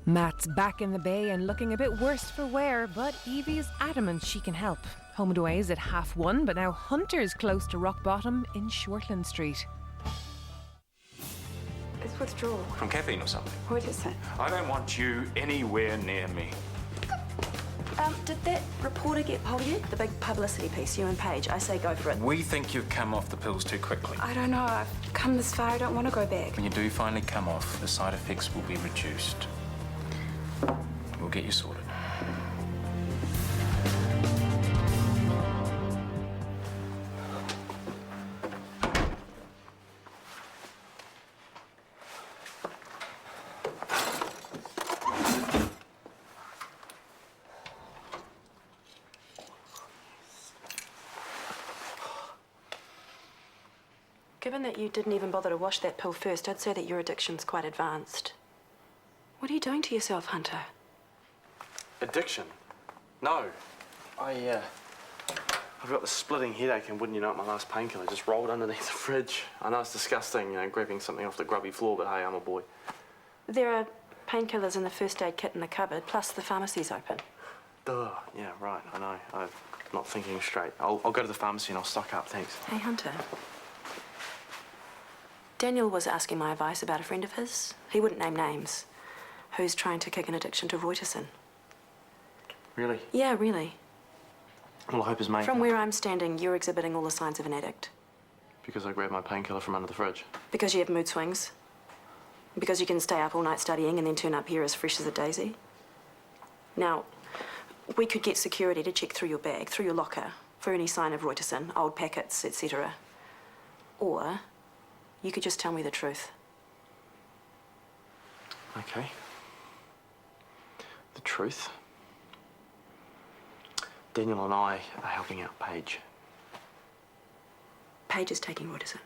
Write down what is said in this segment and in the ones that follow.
Matt's back in the bay and looking a bit worse for wear, but Evie's adamant she can help. Home and away is at 1:30, but now Hunter's close to rock bottom in Shortland Street. It's withdrawal. From caffeine or something? What is it? I don't want you anywhere near me. Did that reporter get hold of you? The big publicity piece, you and Paige. I say go for it. We think you've come off the pills too quickly. I don't know. I've come this far. I don't want to go back. When you do finally come off, the side effects will be reduced. We'll get you sorted. Given that you didn't even bother to wash that pill first, I'd say that your addiction's quite advanced. What are you doing to yourself, Hunter? Addiction? No. I've got this splitting headache, and wouldn't you know it, my last painkiller just rolled underneath the fridge. I know it's disgusting, you know, grabbing something off the grubby floor, but hey, I'm a boy. There are painkillers in the first aid kit in the cupboard, plus the pharmacy's open. Duh. Yeah, right, I know. I'm not thinking straight. I'll go to the pharmacy and I'll stock up, thanks. Hey, Hunter. Daniel was asking my advice about a friend of his. He wouldn't name names. Who's trying to kick an addiction to Reuterson. Really? Yeah, really. Well, I hope his mate... From where I'm standing, you're exhibiting all the signs of an addict. Because I grabbed my painkiller from under the fridge? Because you have mood swings. Because you can stay up all night studying and then turn up here as fresh as a daisy. Now, we could get security to check through your bag, through your locker, for any sign of Reuterson, old packets, etc. Or you could just tell me the truth. Okay. The truth? Daniel and I are helping out Paige. Paige is taking Reuterson.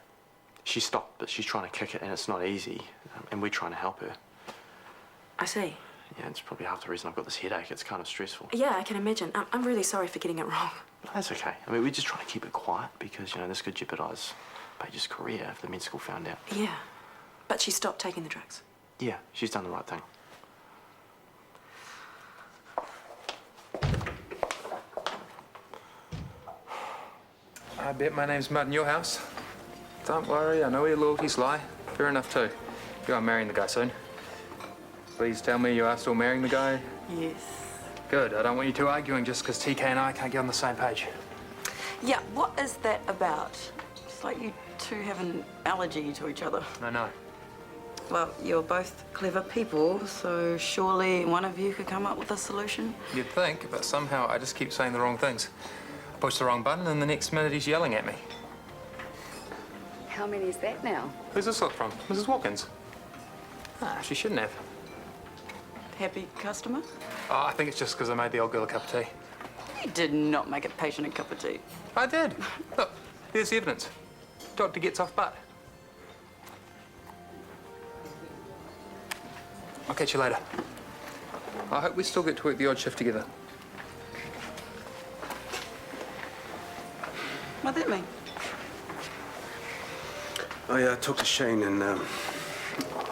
She stopped, but she's trying to kick it, and it's not easy. And we're trying to help her. I see. Yeah, it's probably half the reason I've got this headache. It's kind of stressful. Yeah, I can imagine. I'm really sorry for getting it wrong. No, that's okay. I mean, we're just trying to keep it quiet because, you know, this could jeopardise Paige's career if the med school found out. Yeah, but she stopped taking the drugs. Yeah, she's done the right thing. I bet my name's mud in your house. Don't worry, I know where your loyalties lie. Fair enough, too. You are marrying the guy soon. Please tell me you are still marrying the guy. Yes. Good. I don't want you two arguing just because TK and I can't get on the same page. Yeah, what is that about? It's like you two have an allergy to each other. I know. Well, you're both clever people, so surely one of you could come up with a solution. You'd think, but somehow I just keep saying the wrong things. I push the wrong button and the next minute he's yelling at me. How many is that now? Who's this look from? Mrs. Watkins? Ah, she shouldn't have. Happy customer? Oh, I think it's just because I made the old girl a cup of tea. You did not make a patient a cup of tea. I did. Look, there's the evidence. Doctor gets off butt. I'll catch you later. I hope we still get to work the odd shift together. What'd that mean? I talked to Shane and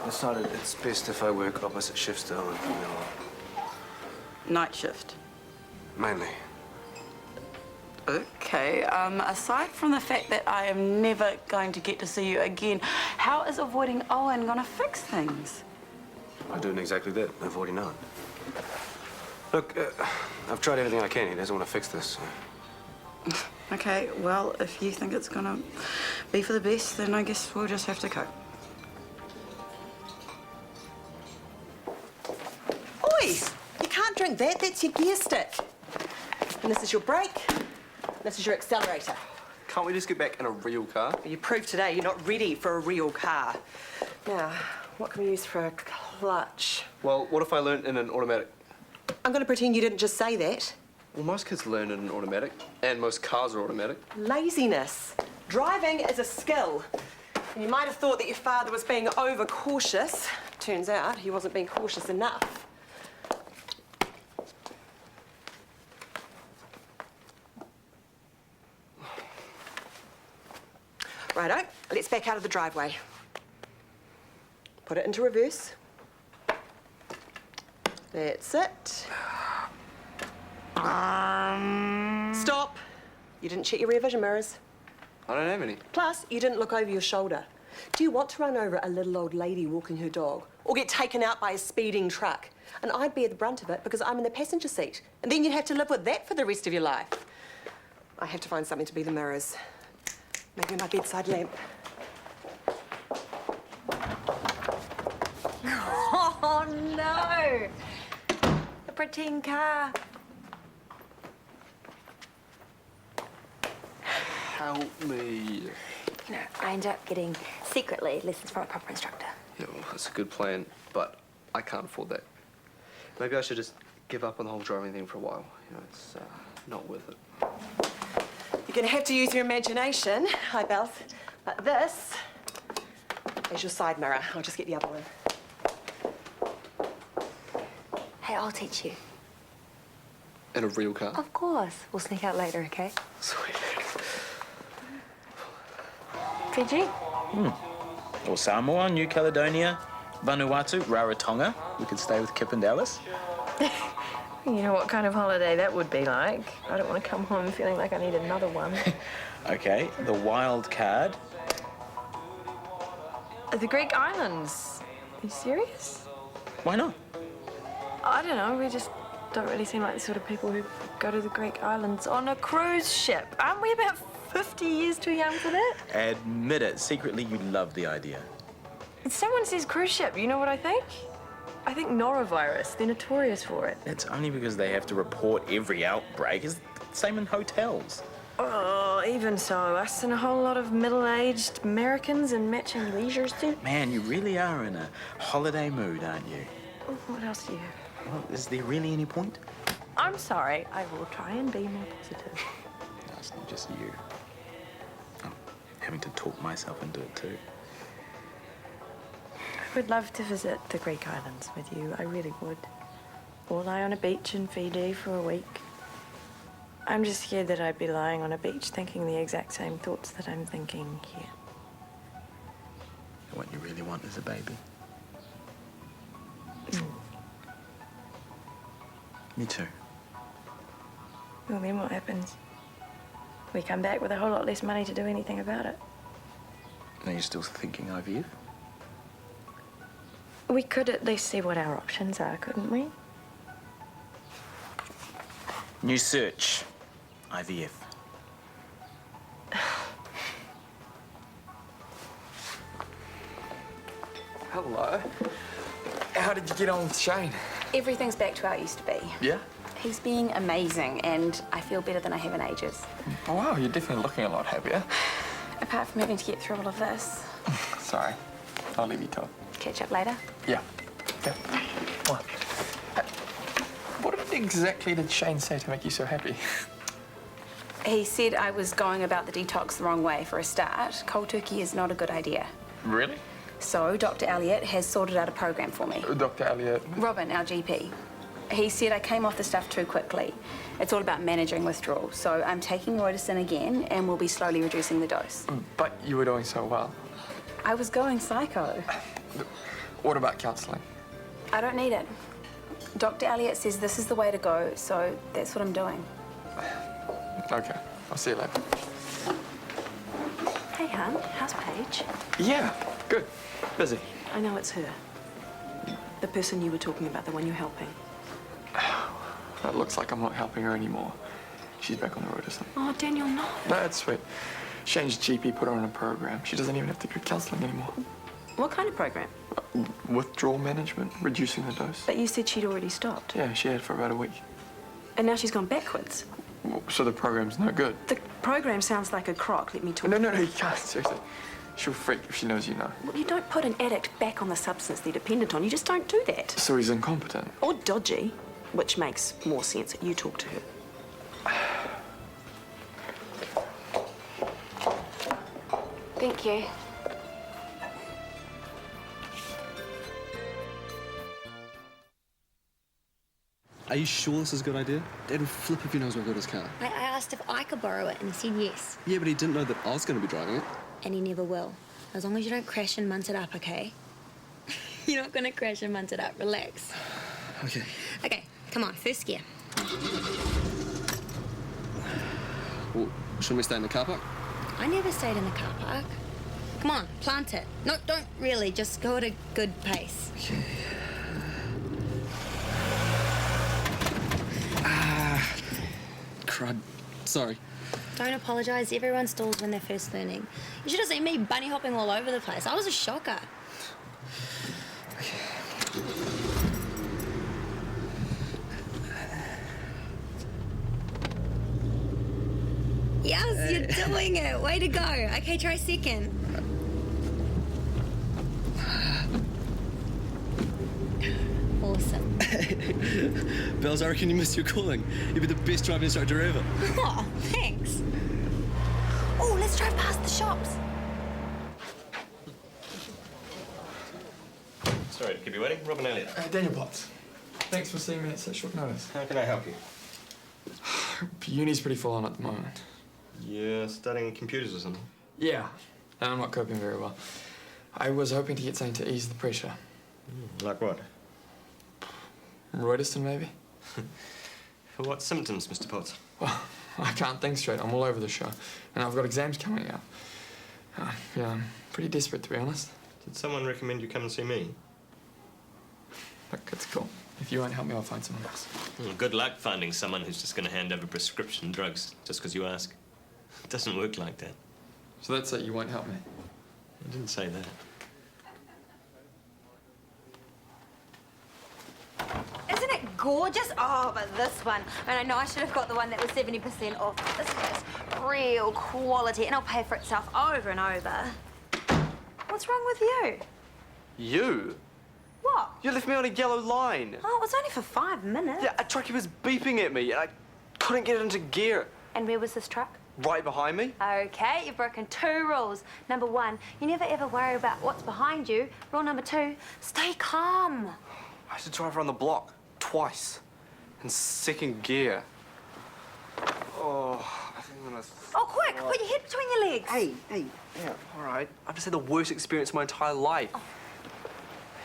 decided it's best if I work opposite shifts to Helen. You know, Night shift. mainly. Okay, aside from the fact that I am never going to get to see you again, how is avoiding Owen gonna fix things? I'm doing exactly that, avoiding Owen. Look, I've tried everything I can. He doesn't want to fix this. Okay, well, if you think it's gonna be for the best, then I guess we'll just have to cope. Oi! You can't drink that. That's your gear stick. And this is your brake. This is your accelerator. Can't we just get back in a real car? You proved today you're not ready for a real car. Now, what can we use for a clutch? Well, what if I learnt in an automatic? I'm going to pretend you didn't just say that. Well, most kids learn in an automatic, and most cars are automatic. Laziness. Driving is a skill. And you might have thought that your father was being overcautious. Turns out he wasn't being cautious enough. Righto, let's back out of the driveway. Put it into reverse. That's it. Stop. You didn't check your rear vision mirrors. I don't have any. Plus, you didn't look over your shoulder. Do you want to run over a little old lady walking her dog? Or get taken out by a speeding truck? And I'd bear the brunt of it because I'm in the passenger seat. And then you'd have to live with that for the rest of your life. I have to find something to be the mirrors. Maybe my bedside lamp. Oh, no! A pretend car. Help me. You know, I ended up getting, secretly, lessons from a proper instructor. Yeah, well, that's a good plan, but I can't afford that. Maybe I should just give up on the whole driving thing for a while. You know, it's not worth it. You're going to have to use your imagination. Hi, Bells. But this is your side mirror. I'll just get the other one. Hey, I'll teach you. In a real car? Of course. We'll sneak out later, okay? Sweet. Fiji? Or Samoa, New Caledonia, Vanuatu, Rarotonga. We could stay with Kip and Dallas. You know what kind of holiday that would be like. I don't want to come home feeling like I need another one. Okay, the wild card. The Greek islands. Are you serious? Why not? I don't know. We just don't really seem like the sort of people who go to the Greek islands on a cruise ship. Aren't we about 50 years too young for that? Admit it. Secretly, you love the idea. If someone says cruise ship, you know what I think? I think norovirus. They're notorious for it. It's only because they have to report every outbreak. It's the same in hotels. Oh, even so, us and a whole lot of middle-aged Americans in matching leisure suits. Man, you really are in a holiday mood, aren't you? What else do you have? Well, is there really any point? I'm sorry. I will try and be more positive. No, it's not just you. I'm having to talk myself into it, too. I would love to visit the Greek islands with you. I really would. Or lie on a beach in Fiji for a week. I'm just scared that I'd be lying on a beach thinking the exact same thoughts that I'm thinking here. What you really want is a baby. Me too. Well, then what happens? We come back with a whole lot less money to do anything about it. Are you still thinking IVF? We could at least see what our options are, couldn't we? New search. IVF. Hello. How did you get on with Shane? Everything's back to how it used to be. Yeah? He's being amazing, and I feel better than I have in ages. Oh, wow, you're definitely looking a lot happier. Apart from having to get through all of this. Sorry. I'll leave you to it. Catch up later. Yeah. Okay. What? What exactly did Shane say to make you so happy? He said I was going about the detox the wrong way for a start. Cold turkey is not a good idea. Really? So Dr. Elliot has sorted out a program for me. Dr. Elliot? Robin, our GP. He said I came off the stuff too quickly. It's all about managing withdrawal. So I'm taking Roidacin again and we'll be slowly reducing the dose. But you were doing so well. I was going psycho. What about counselling? I don't need it. Dr. Elliot says this is the way to go, so that's what I'm doing. Okay, I'll see you later. Hey, hon, how's Paige? Yeah, good. Busy. I know it's her. The person you were talking about, the one you're helping. It looks like I'm not helping her anymore. She's back on the road or something. Oh, Daniel, no. No, it's sweet. Shane's GP put her on a program. She doesn't even have to go counselling anymore. What kind of program? Withdrawal management, reducing the dose. But you said she'd already stopped. Yeah, she had for about a week. And now she's gone backwards. So the program's no good? The program sounds like a crock, let me talk. No, you can't, seriously. She'll freak if she knows you know. Well, you don't put an addict back on the substance they're dependent on. You just don't do that. So he's incompetent? Or dodgy, which makes more sense. You talk to her. Thank you. Are you sure this is a good idea? Dad would flip if he knows we've got his car. I asked if I could borrow it, and he said yes. Yeah, but he didn't know that I was going to be driving it. And he never will. As long as you don't crash and munt it up, okay? You're not gonna crash and munt it up. Relax. Okay. Okay, come on, first gear. Well, shouldn't we stay in the car park? I never stayed in the car park. Come on, plant it. No, don't really, just go at a good pace. Okay. Crud. Sorry. Don't apologise, everyone stalls when they're first learning. You should have seen me bunny hopping all over the place. I was a shocker. Yes, you're doing it. Way to go. Okay, try second. Awesome. Bells, I reckon you missed your calling. You'd be the best driving instructor ever. Oh, thanks. Oh, let's drive past the shops. Sorry to keep you waiting. Robin Elliott. Daniel Potts. Thanks for seeing me at such short notice. How can I help you? Uni's pretty full on at the moment. You're studying computers or something? Yeah, and I'm not coping very well. I was hoping to get something to ease the pressure. Like what? Reuterston, maybe? For what symptoms, Mr. Potts? Well, I can't think straight. I'm all over the show. And I've got exams coming up. Yeah, I'm pretty desperate, to be honest. Did someone recommend you come and see me? Look, it's cool. If you won't help me, I'll find someone else. Well, good luck finding someone who's just going to hand over prescription drugs just because you ask. It doesn't work like that. So that's it, you won't help me? I didn't say that. Isn't it gorgeous? Oh, but this one. And I know I should have got the one that was 70% off. This is real quality, and it'll pay for itself over and over. What's wrong with you? You? What? You left me on a yellow line. Oh, it was only for 5 minutes. Yeah, a truckie was beeping at me and I couldn't get it into gear. And where was this truck? Right behind me. Okay, you've broken 2 rules. Number 1, you never ever worry about what's behind you. Rule number 2, stay calm. I had to drive around the block twice in second gear. Oh, I think I'm gonna... Oh, quick, put your head between your legs. Hey, yeah, all right. I've just had the worst experience of my entire life. Oh.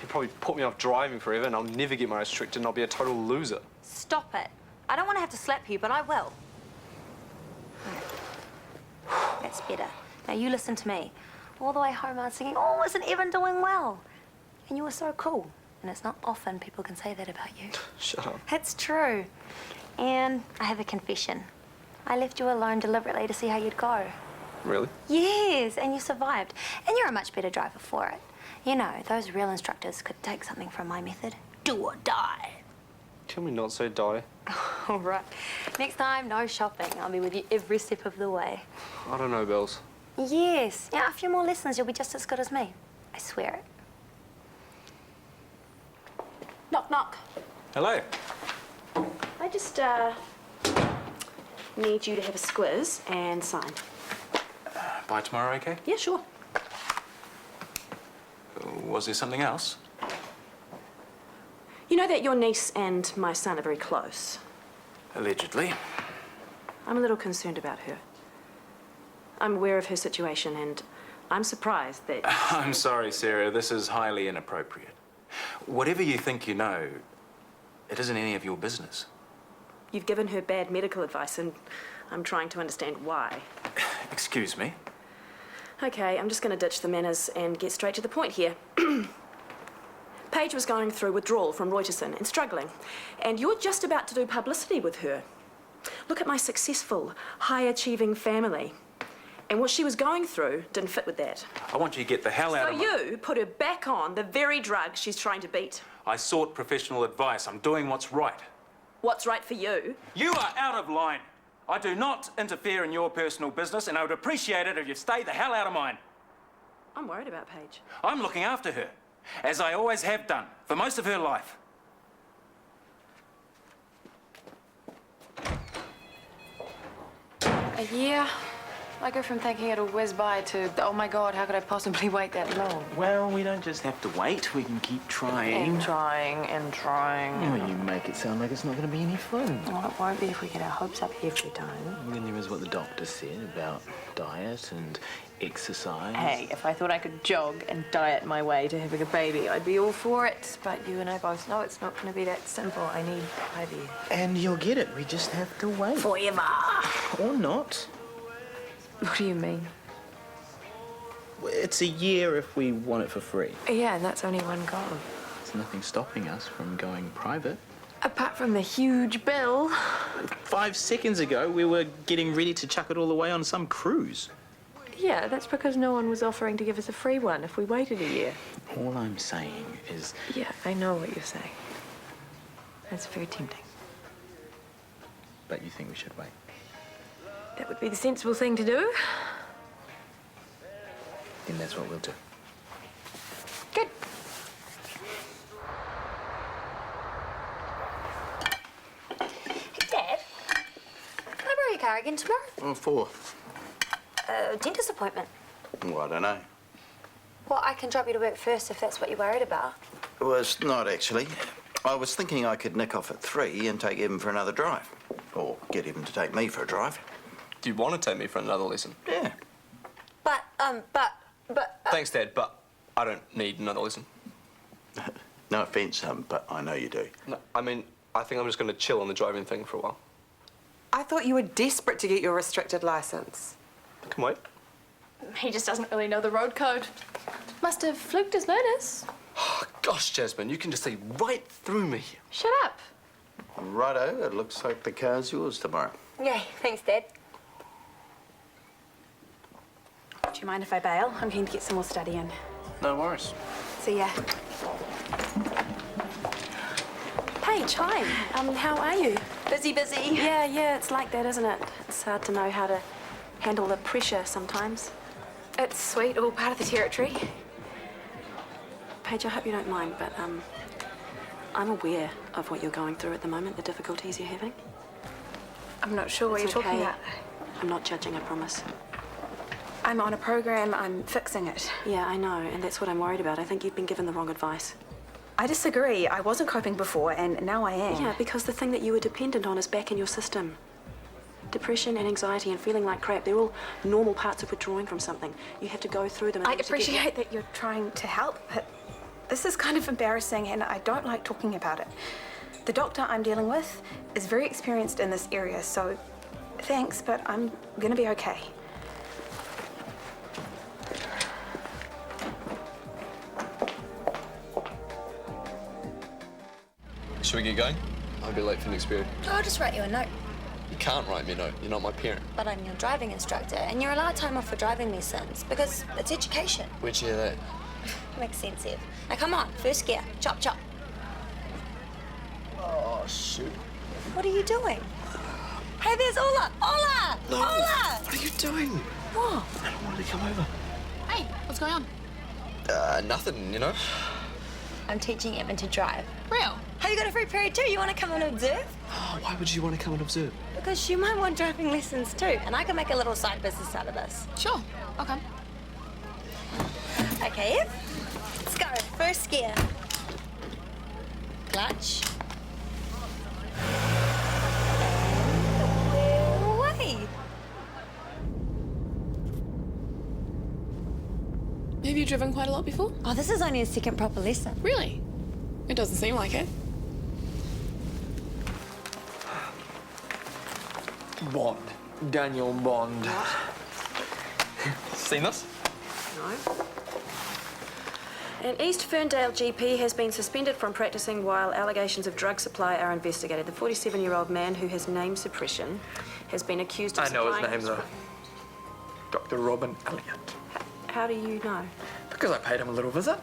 He'd probably put me off driving forever and I'll never get my restricted and I'll be a total loser. Stop it. I don't want to have to slap you, but I will. That's better. Now you listen to me. All the way home I was thinking, oh, isn't Evan doing well? And you were so cool. And it's not often people can say that about you. Shut up. It's true. And I have a confession. I left you alone deliberately to see how you'd go. Really? Yes, and you survived. And you're a much better driver for it. You know, those real instructors could take something from my method. Do or die. Tell me not so, die. All right. Next time, no shopping. I'll be with you every step of the way. I don't know, Bells. Yes. Yeah, a few more lessons, you'll be just as good as me. I swear it. Knock, knock. Hello. I just, need you to have a squiz and sign. By tomorrow, okay? Yeah, sure. Was there something else? You know that your niece and my son are very close. Allegedly. I'm a little concerned about her. I'm aware of her situation and I'm surprised that... I'm sorry, Sarah. This is highly inappropriate. Whatever you think you know, it isn't any of your business. You've given her bad medical advice and I'm trying to understand why. Excuse me? Okay, I'm just going to ditch the manners and get straight to the point here. Paige was going through withdrawal from Reuterston and struggling, and you're just about to do publicity with her. Look at my successful, high-achieving family. And what she was going through didn't fit with that. I want you to get the hell out of my... So you put her back on the very drug she's trying to beat. I sought professional advice. I'm doing what's right. What's right for you? You are out of line. I do not interfere in your personal business, and I would appreciate it if you stayed the hell out of mine. I'm worried about Paige. I'm looking after her, as I always have done, for most of her life. A year, I go from thinking it'll whiz by to, oh my God, how could I possibly wait that long? Well, we don't just have to wait. We can keep trying. And trying and trying. Oh, you make it sound like it's not going to be any fun. Well, it won't be if we get our hopes up every time. Well, then there is what the doctor said about diet and exercise. Hey, if I thought I could jog and diet my way to having a baby, I'd be all for it. But you and I both know it's not going to be that simple. I need IVF. And you'll get it. We just have to wait. Forever. Or not. What do you mean? It's a year if we want it for free. Yeah, and that's only one go. There's nothing stopping us from going private. Apart from the huge bill. 5 seconds ago, we were getting ready to chuck it all away on some cruise. Yeah, that's because no one was offering to give us a free one if we waited a year. All I'm saying is... Yeah, I know what you're saying. That's very tempting. But you think we should wait? That would be the sensible thing to do. Then that's what we'll do. Good. Hey, Dad. Can I borrow your car again tomorrow? What for? Dentist appointment. Well, I don't know. Well, I can drop you to work first if that's what you're worried about. Well, it's not actually. I was thinking I could nick off at 3 and take Evan for another drive. Or get Evan to take me for a drive. Do you want to take me for another lesson? Yeah. But. Thanks, Dad, but I don't need another lesson. No offence, but I know you do. No, I mean, I think I'm just going to chill on the driving thing for a while. I thought you were desperate to get your restricted licence. I can wait. He just doesn't really know the road code. Must have fluked his notice. Oh, gosh, Jasmine, you can just see right through me. Shut up. Righto, it looks like the car's yours tomorrow. Yay, thanks, Dad. Do you mind if I bail? I'm keen to get some more study in. No worries. See ya. Paige, hi. How are you? Busy. Yeah, it's like that, isn't it? It's hard to know how to handle the pressure sometimes. It's sweet, all part of the territory. Paige, I hope you don't mind, but I'm aware of what you're going through at the moment, the difficulties you're having. I'm not sure what It's you're talking okay. about. I'm not judging, I promise. I'm on a program, I'm fixing it. Yeah, I know, and that's what I'm worried about. I think you've been given the wrong advice. I disagree. I wasn't coping before, and now I am. Yeah, because the thing that you were dependent on is back in your system. Depression and anxiety and feeling like crap, they're all normal parts of withdrawing from something. You have to go through them. In I order to get appreciate that you're trying to help, but this is kind of embarrassing, and I don't like talking about it. The doctor I'm dealing with is very experienced in this area, so thanks, but I'm gonna be okay. Should we get going? I'll be late for the next period. I'll just write you a note. You can't write me a note. You're not my parent. But I'm your driving instructor, and you're allowed time off for driving lessons because it's education. Where'd you hear that? Makes sense, Ev. Now come on, first gear. Chop, chop. Oh, shoot. What are you doing? Hey, there's Ola! Ola! No. Ola! What are you doing? What? I don't want to come over. Hey, what's going on? Nothing, you know. I'm teaching Evan to drive. Real? Have you got a free period too? You want to come and observe? Oh, why would you want to come and observe? Because you might want driving lessons too, and I can make a little side business out of this. Sure. Okay. Okay, Ev. Let's go. First gear. Clutch. And away. Have you driven quite a lot before? Oh, this is only a second proper lesson. Really? It doesn't seem like it. Bond. Daniel Bond. Seen this? No. An East Ferndale GP has been suspended from practicing while allegations of drug supply are investigated. The 47-year-old man, who has name suppression, has been accused of I know his supplying... name, though. Dr. Robin Elliott. How do you know? Because I paid him a little visit.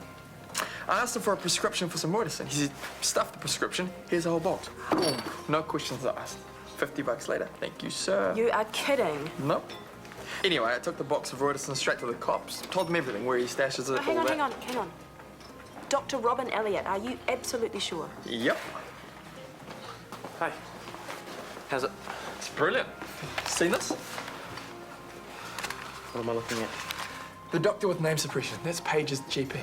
I asked him for a prescription for some medicine. He said, stuff the prescription, here's a whole box. Boom. No questions asked. $50 later. Thank you, sir. You are kidding. Nope. Anyway, I took the box of Royderson straight to the cops. Told them everything, where he stashes it, Oh, hang all on, that. hang on. Dr. Robin Elliott, are you absolutely sure? Yep. Hey. How's it? It's brilliant. Seen this? What am I looking at? The doctor with name suppression. That's Paige's GP.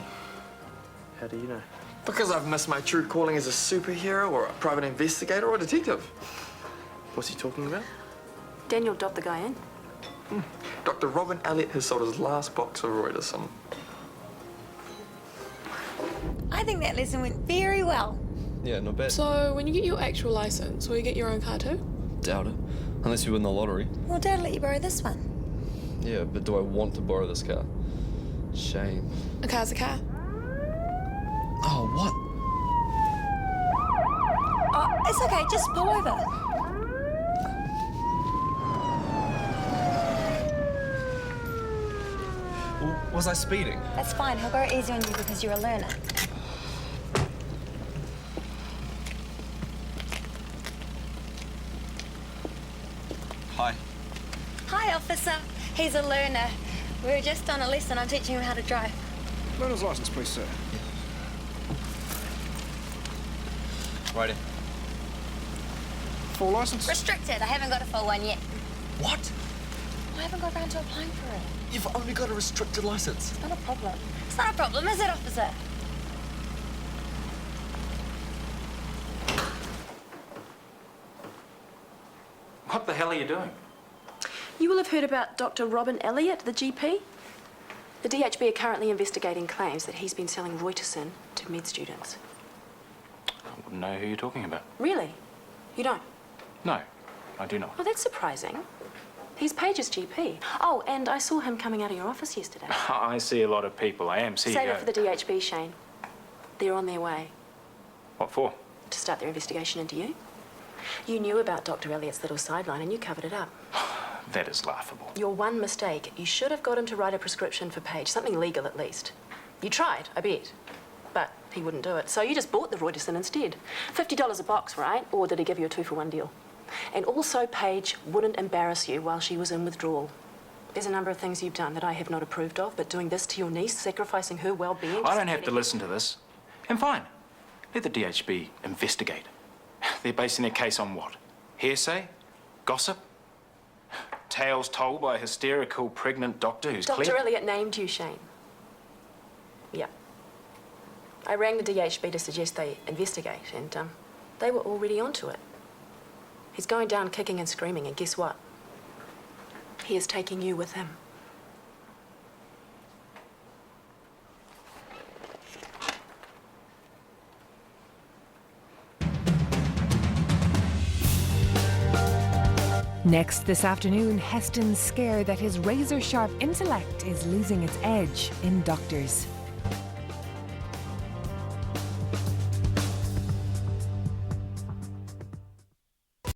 How do you know? Because I've missed my true calling as a superhero or a private investigator or a detective. What's he talking about? Daniel dobbed the guy in. Dr. Robin Elliott has sold his last box of Roiderson. I think that lesson went very well. Yeah, not bad. So, when you get your actual license, will you get your own car too? Doubt it. Unless you win the lottery. Well, Dad let you borrow this one. Yeah, but do I want to borrow this car? Shame. A car's a car. Oh, what? Oh, it's okay. Just pull over. Was I speeding? That's fine. He'll go easy on you because you're a learner. Hi. Hi, officer. He's a learner. We were just on a lesson. I'm teaching him how to drive. Learner's license, please, sir. Righty. Full license? Restricted. I haven't got a full one yet. What? I haven't got around to applying for it. You've only got a restricted license. It's not a problem. It's not a problem, is it, officer? What the hell are you doing? You will have heard about Dr. Robin Elliott, the GP. The DHB are currently investigating claims that he's been selling Roiderson to med students. I wouldn't know who you're talking about. Really? You don't? No, I do not. Oh, that's surprising. He's Paige's GP. Oh, and I saw him coming out of your office yesterday. I see a lot of people. I am CEO. Save it for the DHB, Shane. They're on their way What for? to start their investigation into you. You knew about Dr. Elliott's little sideline and you covered it up. That is laughable. Your one mistake. You should have got him to write a prescription for Paige, something legal at least. You tried, I bet. But he wouldn't do it, so you just bought the Roiderson instead. $50 a box, right? Or did he give you a 2-for-1 deal? And also, Paige wouldn't embarrass you while she was in withdrawal. There's a number of things you've done that I have not approved of, but doing this to your niece, sacrificing her well-being... I don't have to listen to this. And fine. Let the DHB investigate. They're basing their case on what? Hearsay? Gossip? Tales told by a hysterical pregnant doctor who's clear... Dr. Elliott named you, Shane. Yeah. I rang the DHB to suggest they investigate, and they were already onto it. He's going down kicking and screaming, and guess what? He is taking you with him. Next this afternoon, Heston's scared that his razor-sharp intellect is losing its edge in Doctors.